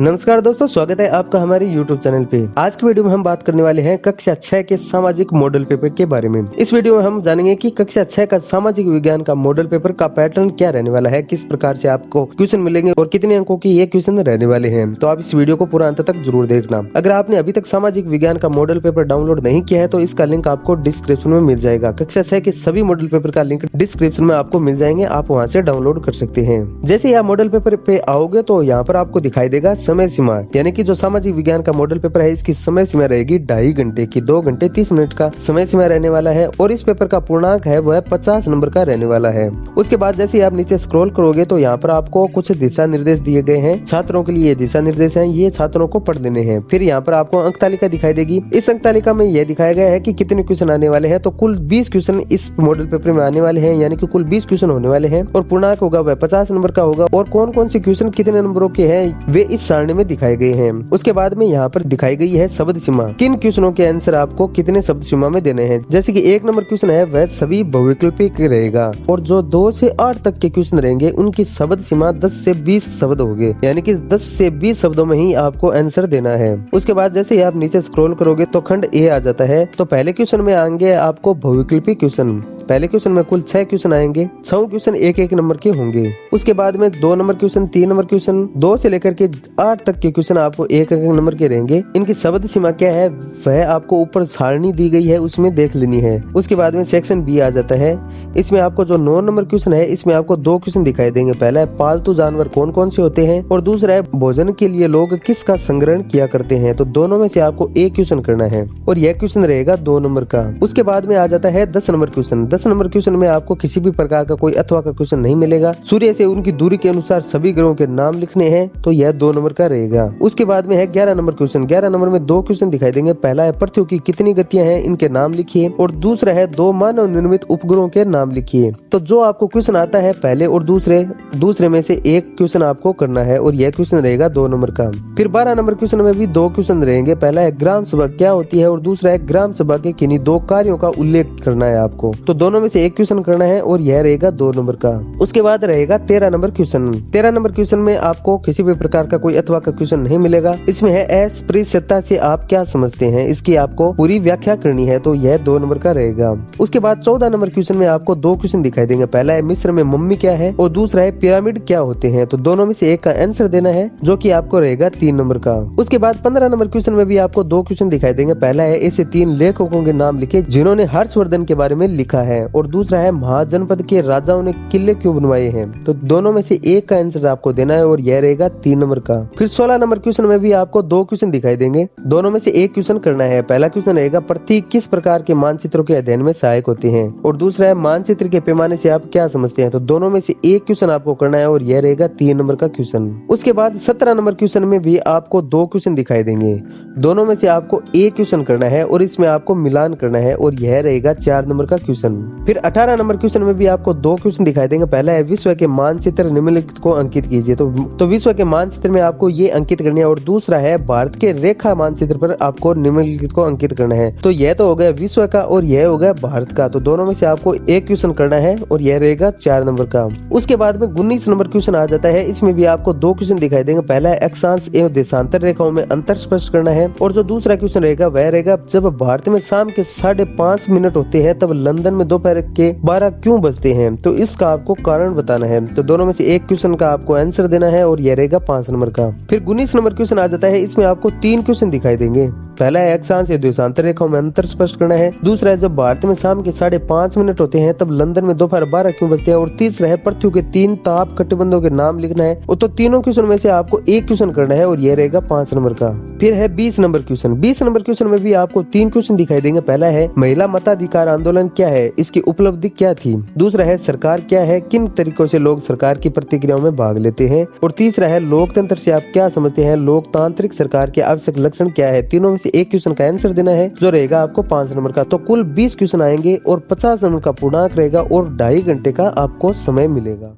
नमस्कार दोस्तों, स्वागत है आपका हमारे YouTube चैनल पे। आज की वीडियो में हम बात करने वाले हैं कक्षा 6 के सामाजिक मॉडल पेपर के बारे में। इस वीडियो में हम जानेंगे कि कक्षा 6 का सामाजिक विज्ञान का मॉडल पेपर का पैटर्न क्या रहने वाला है, किस प्रकार से आपको क्वेश्चन मिलेंगे और कितने अंकों की ये क्वेश्चन रहने वाले हैं। तो आप इस वीडियो को पूरा अंत तक जरूर देखना। अगर आपने अभी तक सामाजिक विज्ञान का मॉडल पेपर डाउनलोड नहीं किया है तो इसका लिंक आपको डिस्क्रिप्शन में मिल जाएगा। कक्षा 6 के सभी मॉडल पेपर का लिंक डिस्क्रिप्शन में आपको मिल जाएंगे, आप वहाँ से डाउनलोड कर सकते हैं। जैसे ही आप मॉडल पेपर पे आओगे तो यहाँ पर आपको दिखाई देगा समय सीमा, यानी कि जो सामाजिक विज्ञान का मॉडल पेपर है इसकी समय सीमा रहेगी 2.5 घंटे की। 2 घंटे 30 मिनट का समय सीमा रहने वाला है और इस पेपर का पूर्णांक है वह 50 नंबर का रहने वाला है। उसके बाद जैसे ही आप नीचे स्क्रॉल करोगे तो यहाँ पर आपको कुछ दिशा निर्देश दिए गए हैं। छात्रों के लिए ये दिशा निर्देश हैं, ये छात्रों को पढ़ देने हैं। फिर यहाँ पर आपको अंक तालिका दिखाई देगी। इस अंक तालिका में यह दिखाया गया है कि कितने क्वेश्चन आने वाले हैं। तो कुल 20 क्वेश्चन इस मॉडल पेपर में आने वाले हैं, यानी कि कुल 20 क्वेश्चन होने वाले हैं और पूर्णांक होगा वह 50 नंबर का होगा। और कौन कौन से क्वेश्चन कितने नंबरों के हैं वे इस सारणी में दिखाए गए हैं। उसके बाद में यहाँ पर दिखाई गई है शब्द सीमा, किन क्वेश्चनों के आंसर आपको कितने शब्द सीमा में देने हैं। जैसे कि 1 नंबर क्वेश्चन है वह सभी बहुविकल्पी रहेगा और जो 2 से 8 तक के क्वेश्चन रहेंगे उनकी शब्द सीमा 10 से 20 शब्द होंगे, यानी कि 10 से 20 शब्दों में ही आपको आंसर देना है। उसके बाद जैसे ही आप नीचे स्क्रॉल करोगे तो खंड ए आ जाता है। तो पहले क्वेश्चन में आएंगे आपको बहुविकल्पी क्वेश्चन। पहले क्वेश्चन में कुल 6 क्वेश्चन आएंगे, 6 क्वेश्चन 1-1 नंबर के होंगे। उसके बाद में 2 नंबर क्वेश्चन, 3 नंबर क्वेश्चन, 2 से लेकर के 8 तक के क्वेश्चन आपको 1-1 नंबर के रहेंगे। इनकी शब्द सीमा क्या है वह आपको ऊपर सारणी दी गई है उसमें देख लेनी है। उसके बाद में सेक्शन बी आ जाता है। इसमें आपको जो 9 नंबर क्वेश्चन है इसमें आपको 2 क्वेश्चन दिखाई देंगे। पहला है पालतू जानवर कौन कौन से होते हैं और दूसरा है भोजन के लिए लोग किसका संग्रहण किया करते हैं। तो दोनों में से आपको एक क्वेश्चन करना है और यह क्वेश्चन रहेगा 2 नंबर का। उसके बाद में आ जाता है 10 नंबर क्वेश्चन। 10 नंबर क्वेश्चन में आपको किसी भी प्रकार का कोई अथवा का क्वेश्चन नहीं मिलेगा। सूर्य से उनकी दूरी के अनुसार सभी ग्रहों के नाम लिखने हैं, तो यह 2 नंबर का रहेगा। उसके बाद में है 11 नंबर क्वेश्चन। 11 नंबर में 2 क्वेश्चन दिखाई देंगे। पहला है पृथ्वी की कितनी गतियां हैं इनके नाम लिखिए और दूसरा है 2 मानव निर्मित उपग्रहों के नाम लिखिए। तो जो आपको क्वेश्चन आता है पहले और दूसरे में से एक क्वेश्चन आपको करना है और यह क्वेश्चन रहेगा 2 नंबर का। फिर 12 नंबर क्वेश्चन में भी 2 क्वेश्चन रहेंगे। पहला है ग्राम सभा क्या होती है और दूसरा है ग्राम सभा के किन्हीं 2 कार्यों का उल्लेख करना है आपको। तो दोनों में से एक क्वेश्चन करना है और यह रहेगा 2 नंबर का। उसके बाद रहेगा 13 नंबर क्वेश्चन। 13 नंबर क्वेश्चन में आपको किसी भी प्रकार का कोई अथवा का क्वेश्चन नहीं मिलेगा। इसमें है अस्पृश्यता से आप क्या समझते हैं, इसकी आपको पूरी व्याख्या करनी है, तो यह 2 नंबर का रहेगा। उसके बाद 14 नंबर क्वेश्चन में आपको 2 क्वेश्चन दिखाई देंगे। पहला है मिस्र में मम्मी क्या है और दूसरा है पिरामिड क्या होते हैं। तो दोनों में से एक का आंसर देना है जो कि आपको रहेगा 3 नंबर का। उसके बाद 15 नंबर क्वेश्चन में भी आपको 2 क्वेश्चन दिखाई देंगे। पहला है ऐसे 3 लेखकों के नाम लिखे जिन्होंने हर्षवर्धन के बारे में लिखा है और दूसरा है महाजनपद के राजाओं ने किले क्यों बनवाए हैं। तो दोनों में से एक का आंसर आपको देना है और यह रहेगा 3 नंबर का। फिर 16 नंबर क्वेश्चन में भी आपको 2 क्वेश्चन दिखाई देंगे। दोनों में से एक क्वेश्चन करना है। पहला क्वेश्चन रहेगा प्रतीक किस प्रकार के मानचित्रों के अध्ययन में सहायक होते हैं और दूसरा है मानचित्र के पैमाने से आप क्या समझते हैं। तो दोनों में से एक क्वेश्चन आपको करना है और यह रहेगा 3 नंबर का क्वेश्चन। उसके बाद 17 नंबर क्वेश्चन में भी आपको 2 क्वेश्चन दिखाई देंगे। दोनों में से आपको एक क्वेश्चन करना है और इसमें आपको मिलान करना है और यह रहेगा 4 नंबर का क्वेश्चन। फिर 18 नंबर क्वेश्चन में भी आपको 2 क्वेश्चन दिखाई देंगे। पहला है विश्व के मानचित्र निम्नलिखित को अंकित कीजिए। तो विश्व के मानचित्र में आपको ये अंकित करनी है और दूसरा है भारत के रेखा मानचित्र पर आपको निम्नलिखित को अंकित करना है। तो यह तो हो गया विश्व का और यह हो गया भारत का। तो दोनों में से आपको एक क्वेश्चन करना है और यह रहेगा 4 नंबर का। उसके बाद में 19 नंबर क्वेश्चन आ जाता है। इसमें भी आपको 2 क्वेश्चन दिखाई देंगे। पहला है अक्षांश एवं देशांतर रेखाओं में अंतर स्पष्ट करना है और जो दूसरा क्वेश्चन रहेगा वह रहेगा जब भारत में शाम के 5:30 मिनट होते हैं तब लंदन में दोपहर के 12 क्यों बजते हैं। तो इसका आपको कारण बताना है। तो दोनों में से एक क्वेश्चन का आपको आंसर देना है और यह रहेगा 5 नंबर का। फिर 19 नंबर क्वेश्चन आ जाता है। इसमें आपको 3 क्वेश्चन दिखाई देंगे। पहला है अक्षांश या देशांतर रेखाओं में अंतर स्पष्ट करना है। दूसरा है जब भारत में शाम के 5:30 मिनट होते हैं तब लंदन में दोपहर 12 क्यों बजते हैं और तीसरा है पृथ्वी के 3 ताप कटिबंधों के नाम लिखना है। और तो तीनों क्वेश्चन में से आपको एक क्वेश्चन करना है और यह रहेगा 5 नंबर का। फिर है 20 नंबर क्वेश्चन। 20 नंबर क्वेश्चन में भी आपको 3 क्वेश्चन दिखाई देंगे। पहला है महिला मताधिकार आंदोलन क्या है, इसकी उपलब्धि क्या थी। दूसरा है सरकार क्या है, किन तरीकों से लोग सरकार की प्रतिक्रियाओं में भाग लेते हैं। और तीसरा है लोकतंत्र से आप क्या समझते हैं, लोकतांत्रिक सरकार के आवश्यक लक्षण क्या है। तीनों में से एक क्वेश्चन का आंसर देना है जो रहेगा आपको 5 नंबर का। तो कुल 20 क्वेश्चन आएंगे और 50 नंबर का पूर्णांक रहेगा और 2.5 घंटे का आपको समय मिलेगा।